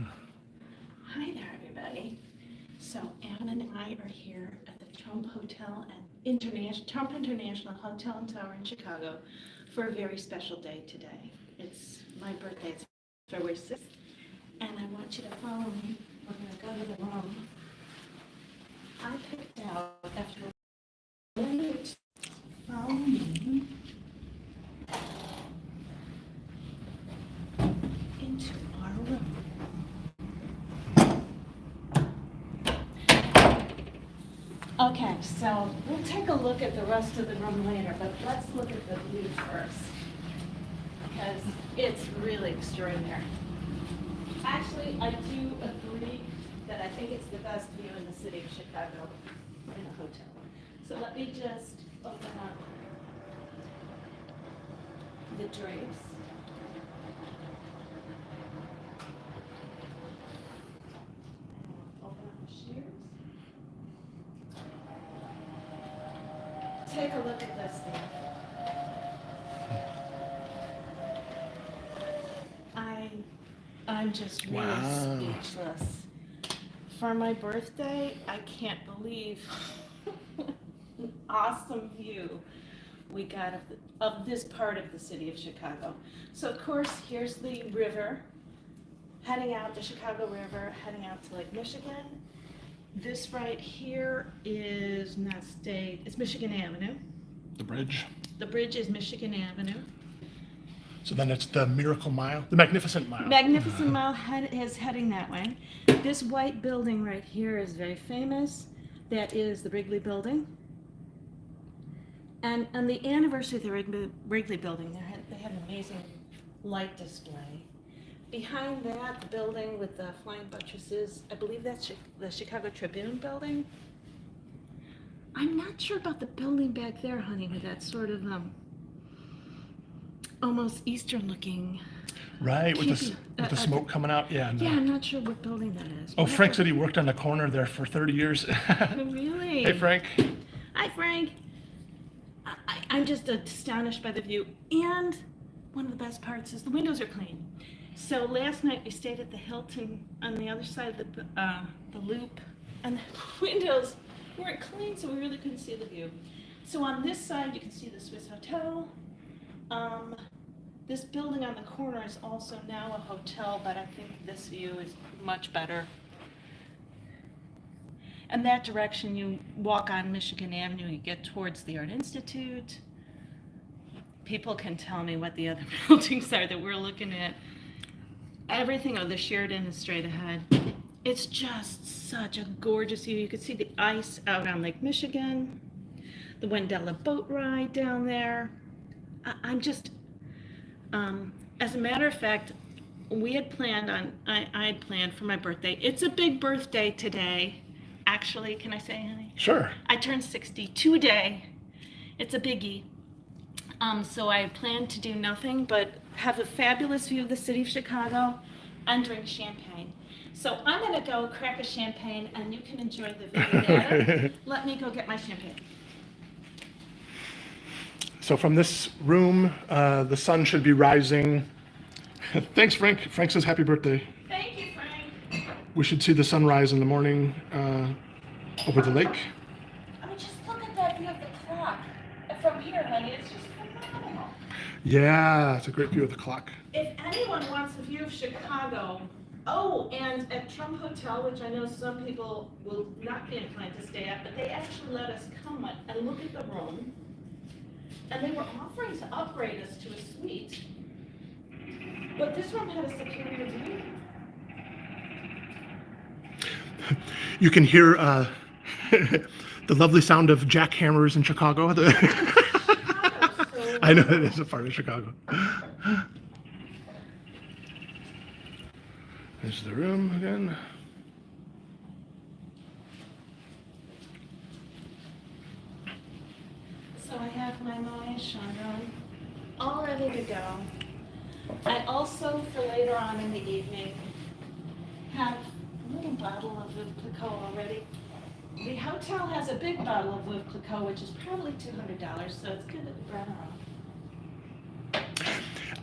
Hi there, everybody. So Anne and I are here at the Trump Hotel and Trump International Hotel and Tower in Chicago for a very special day today. It's my birthday. It's February 6th, and I want you to follow me. We're going to go to the room. I picked out after a minute. Follow me into our room. Okay, so we'll take a look at the rest of the room later, but let's look at the view first, because it's really extraordinary. Actually, I do agree that I think it's the best view in the city of Chicago in a hotel. So let me just open up the drapes. Open up the shears. Take a look at this thing. I'm just really speechless. For my birthday, I can't believe an awesome view we got of this part of the city of Chicago. So of course, here's the river, heading out the Chicago River, heading out to Lake Michigan. This right here is not State, it's Michigan Avenue. The bridge. The bridge is Michigan Avenue. So then it's the Miracle Mile, the Magnificent Mile. Magnificent Mile is heading that way. This white building right here is very famous. That is the Wrigley Building. And on the anniversary of the Wrigley Building, they had an amazing light display. Behind that, the building with the flying buttresses, I believe that's the Chicago Tribune building. I'm not sure about the building back there, honey, with that sort of almost Eastern looking. Right, with the smoke coming out. Yeah. Yeah, I'm not sure what building that is. Oh, Frank said he worked on the corner there for 30 years. Really? Hey, Frank. Hi, Frank. I'm just astonished by the view. And one of the best parts is the windows are clean. So last night we stayed at the Hilton on the other side of the loop, and the windows weren't clean, so we really couldn't see the view. So on this side you can see the Swiss Hotel. This building on the corner is also now a hotel, but I think this view is much better. And that direction, you walk on Michigan Avenue, you get towards the Art Institute. People can tell me what the other buildings are that we're looking at. Everything, the Sheridan is straight ahead. It's just such a gorgeous view. You can see the ice out on Lake Michigan, the Wendella boat ride down there. I'm just, as a matter of fact, we had planned on, I had planned for my birthday. It's a big birthday today. Actually, can I say, honey? Sure. I turned 60 today. It's a biggie. So I planned to do nothing but have a fabulous view of the city of Chicago and drink champagne. So I'm gonna go crack a champagne and you can enjoy the view there. Let me go get my champagne. So from this room, the sun should be rising. Thanks, Frank. Frank says happy birthday. Thank you, Frank. We should see the sunrise in the morning over the lake. I mean, just look at that view of the clock from here, honey. It's just phenomenal. Yeah, it's a great view of the clock. If anyone wants a view of Chicago, oh, and at Trump Hotel, which I know some people will not be inclined to stay at, but they actually let us come and look at the room. And they were offering to upgrade us to a suite. But this room had a superior view. You can hear the lovely sound of jackhammers in Chicago. I know it is a part of Chicago. There's the room again. So I have my Moët Chandon all ready to go. I also, for later on in the evening, have a little bottle of Veuve Clicquot already. The hotel has a big bottle of Veuve Clicquot, which is probably $200, so it's good at the Brenner.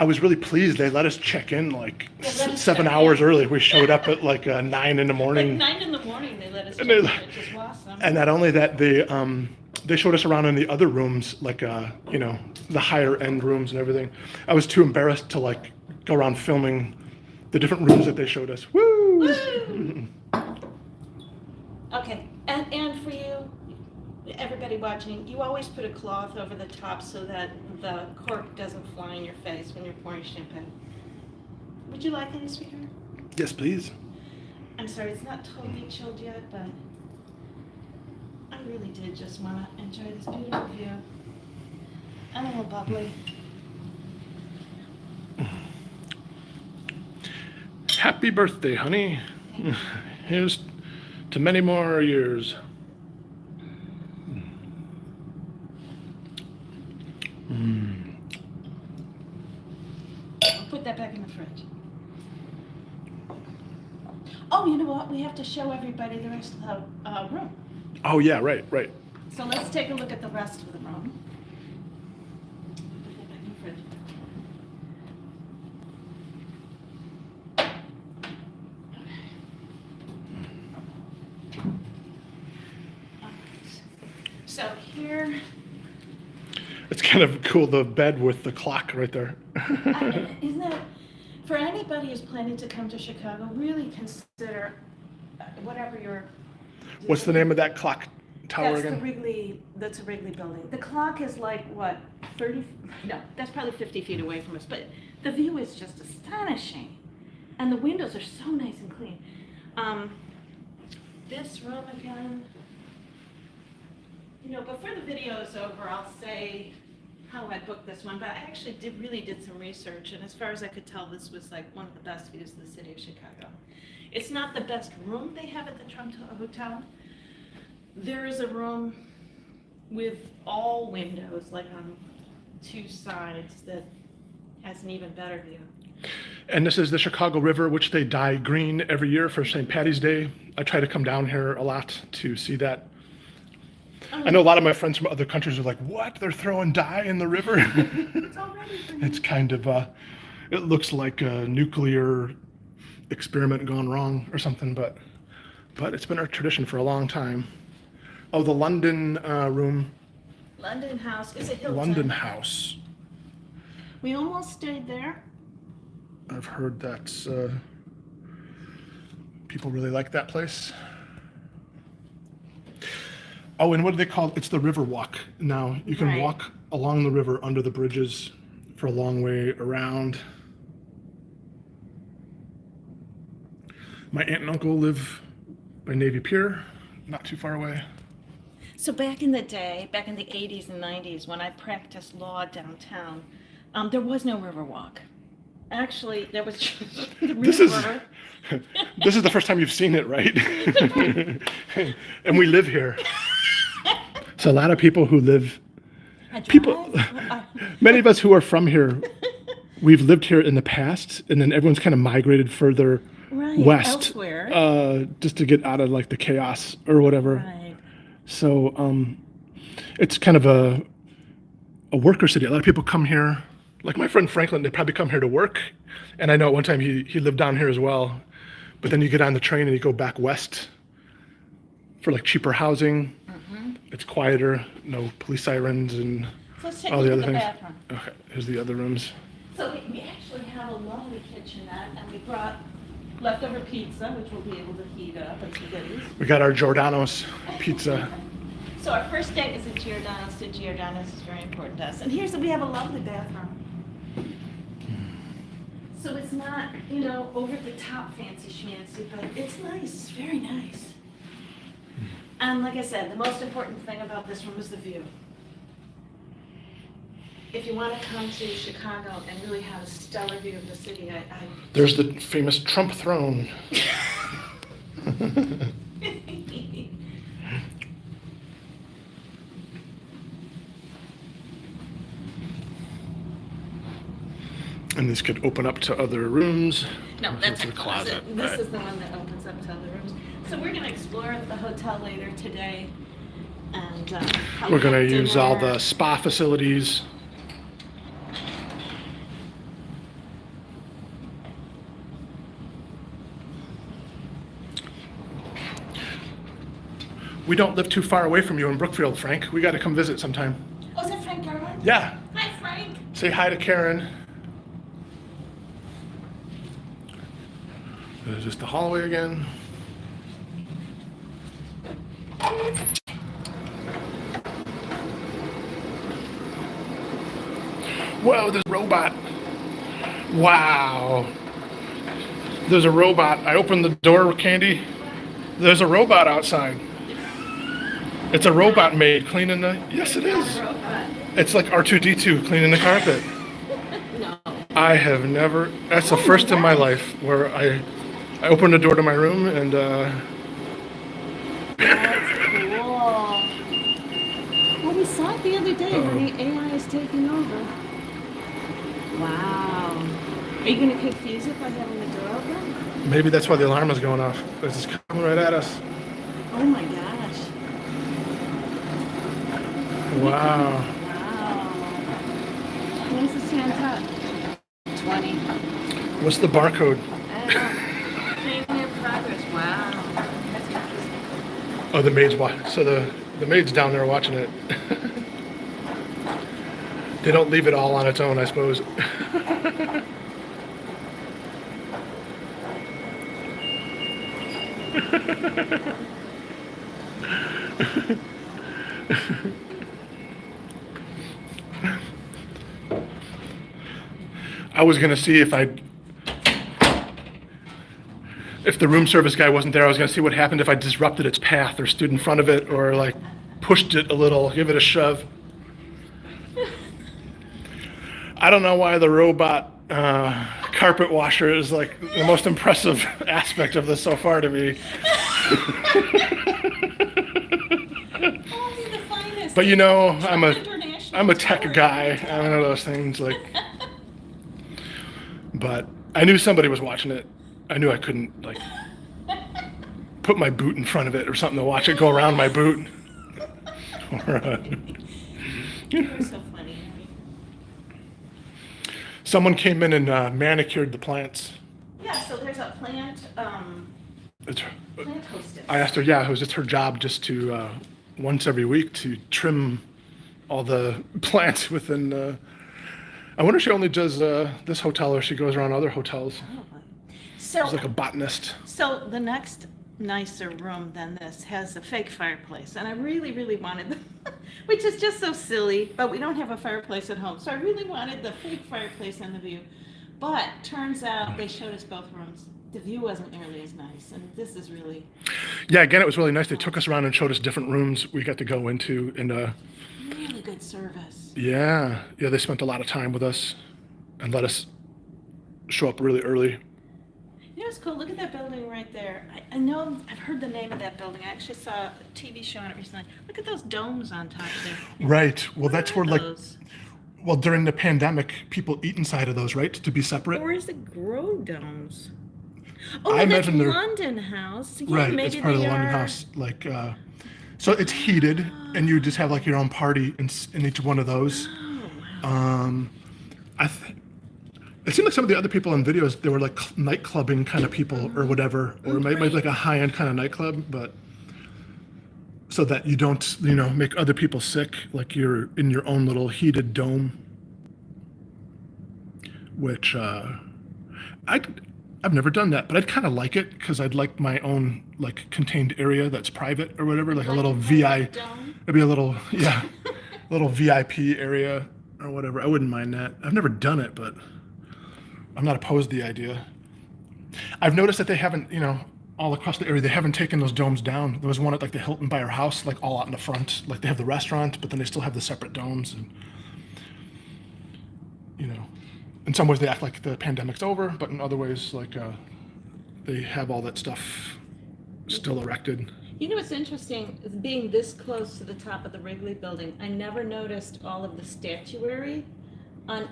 I was really pleased. They let us check in like They let us 7 check hours in. early. We showed up at like 9 in the Like morning. 9 in the morning, they let us check And in, they- which is awesome. And not only that, they showed us around in the other rooms, like you know, the higher end rooms and everything. I was too embarrassed to like go around filming the different rooms that they showed us. Woo! Woo! Okay, and for you, everybody watching, you always put a cloth over the top so that the cork doesn't fly in your face when you're pouring champagne. Would you like any sweeter? Yes, please. I'm sorry, it's not totally chilled yet, but I really did just want to enjoy this beautiful view. I'm a little bubbly. Happy birthday, honey. Thank you. Here's to many more years. I'll put that back in the fridge. Oh, you know what? We have to show everybody the rest of the room. Oh yeah, right. So let's take a look at the rest of the room. Put that back in the fridge. So here, It's kind of cool, the bed with the clock right there. isn't that, for anybody who's planning to come to Chicago, really consider whatever you're. What's the name of that clock tower That's the again? Wrigley, that's a Wrigley building. The clock is like, what, 30, no, that's probably 50 feet away from us, but the view is just astonishing. And the windows are so nice and clean. This room again, you know, before the video is over, I'll say how I booked this one, but I actually really did some research, and as far as I could tell, this was like one of the best views of the city of Chicago. It's not the best room they have at the Trump Hotel. There is a room with all windows, like on 2 sides, that has an even better view. And this is the Chicago River, which they dye green every year for St. Patty's Day. I try to come down here a lot to see that. I know a lot of my friends from other countries are like, what? They're throwing dye in the river? It's already green. It's kind of, it looks like a nuclear experiment gone wrong or something, but it's been our tradition for a long time. Oh, the London room. London House is a Hilton. London House. We almost stayed there. I've heard that's, people really like that place. Oh, and what do they call it? It's the River Walk now. You can Right. walk along the river under the bridges for a long way around. My aunt and uncle live by Navy Pier, not too far away. So back in the day, back in the 80s and 90s, when I practiced law downtown, there was no Riverwalk. Actually, there was just the This Real is River. this is the first time you've seen it, right? And we live here. So a lot of people who live, I people, drive. many of us who are from here, we've lived here in the past, and then everyone's kind of migrated further Right, west, elsewhere. just to get out of like the chaos or whatever. Right. So it's kind of a worker city. A lot of people come here. Like my friend Franklin, they probably come here to work. And I know at one time he lived down here as well. But then you get on the train and you go back west for like cheaper housing. Mm-hmm. It's quieter, no police sirens and So let's take a all look the at other the things. bathroom. Okay, here's the other rooms. So we actually have a lovely kitchenette, and we brought leftover pizza, which we'll be able to heat up and some goodies. We got our Giordano's pizza. So our first date is at Giordano's. So Giordano's is very important to us. And we have a lovely bathroom. So it's not, over the top fancy schmancy, but it's nice. It's very nice. And like I said, the most important thing about this room is the view. If you want to come to Chicago and really have a stellar view of the city, There's the famous Trump throne. And this could open up to other rooms. No, that's a the closet. This right. is the one that opens up to other rooms. So we're going to explore the hotel later today. And We're going to dinner. use all the spa facilities. We don't live too far away from you in Brookfield, Frank. We got to come visit sometime. Oh, is that Frank Garland? Yeah. Hi, Frank. Say hi to Karen. There's just the hallway again. Whoa, there's a robot. Wow. There's a robot. I opened the door, Candy. There's a robot outside. It's a robot maid cleaning the... Yes, it is. It's like R2-D2 cleaning the carpet. No. I have never... That's the first in my life where I opened the door to my room and... That's cool. Well, we saw it the other day when the AI is taking over. Wow. Are you going to confuse it by having the door open? Maybe that's why the alarm is going off. It's just coming right at us. Oh my gosh. Wow. Wow. Where's the Santa? 20. What's the barcode? Payment in progress. Wow. That's interesting. Oh, the maid's watching. So the maid's down there watching it. They don't leave it all on its own, I suppose. I was gonna see if the room service guy wasn't there, I was gonna see what happened if I disrupted its path or stood in front of it or like pushed it a little, give it a shove. I don't know why the robot carpet washer is like the most impressive aspect of this so far to me. Oh, he's the finest. But you know, International I'm a tech tour. guy. I don't know those things like. But I knew somebody was watching it. I knew I couldn't like put my boot in front of it or something to watch it go around my boot. You're so funny. Someone came in and manicured the plants. Yeah, so there's a plant hostess. I asked her, yeah, it was just her job just to once every week to trim all the plants within. I wonder if she only does this hotel or she goes around other hotels. So, She's like a botanist. so the next nicer room than this has a fake fireplace, and I really, really wanted which is just so silly, but we don't have a fireplace at home, so I really wanted the fake fireplace and the view. But turns out they showed us both rooms. The view wasn't nearly as nice, and this is really... Yeah, again, it was really nice. They took us around and showed us different rooms we got to go into, and Really good service. yeah, they spent a lot of time with us and let us show up really early. You know what's cool? Look at that building right there. I know, I've heard the name of that building. I actually saw a TV show on it recently. Look at those domes on top there. Right. Well, What that's are where like, those? well, during the pandemic, people eat inside of those, right, to be separate. Or is it grow domes? Oh, I that's imagine they're- London House. Yeah, Right, maybe it's part of they the London are. House. Like, so it's heated, and you just have like your own party in each one of those. Oh, wow. It seemed like some of the other people in videos, they were like nightclubbing kind of people or whatever, or maybe like a high-end kind of nightclub, but so that you don't, make other people sick, like you're in your own little heated dome, which I've never done that, but I'd kind of like it because I'd like my own like contained area that's private or whatever, like a little VI, Dome? it'd be a little, yeah, little VIP area or whatever. I wouldn't mind that. I've never done it, but I'm not opposed to the idea. I've noticed that they haven't, all across the area, they haven't taken those domes down. There was one at like the Hilton by our house, like all out in the front. Like they have the restaurant, but then they still have the separate domes. And, in some ways they act like the pandemic's over, but in other ways, like they have all that stuff still erected. You know what's interesting is being this close to the top of the Wrigley building, I never noticed all of the statuary on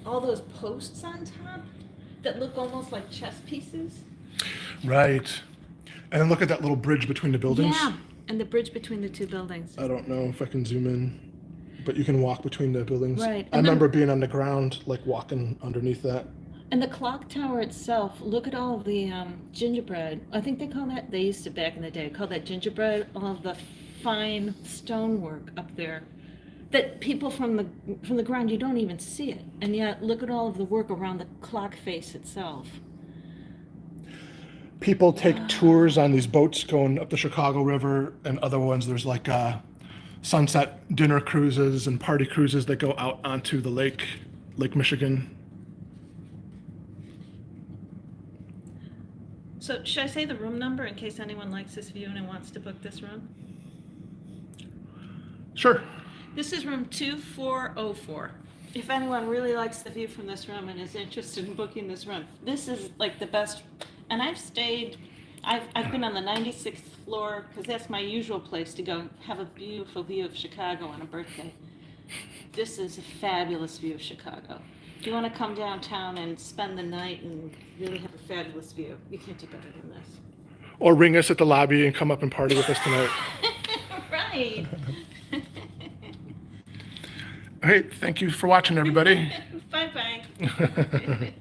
all those posts on top that look almost like chess pieces. Right. And then look at that little bridge between the buildings. Yeah, and the bridge between the two buildings. I don't know if I can zoom in, but you can walk between the buildings. Right, I and then- remember being on the ground, like walking underneath that. And the clock tower itself, look at all the gingerbread. I think they call that, they used to back in the day, call that gingerbread, all of the fine stonework up there. That people from the ground, you don't even see it. And yet, look at all of the work around the clock face itself. People take tours on these boats going up the Chicago River, and other ones, there's like sunset dinner cruises and party cruises that go out onto the Lake Michigan. So should I say the room number in case anyone likes this view and wants to book this room? Sure. This is room 2404. If anyone really likes the view from this room and is interested in booking this room, this is like the best. And I've been on the 96th floor because that's my usual place to go have a beautiful view of Chicago on a birthday. This is a fabulous view of Chicago. If you want to come downtown and spend the night and really have a fabulous view, you can't do better than this. Or ring us at the lobby and come up and party with us tonight. Right. All right, thank you for watching, everybody. Bye-bye.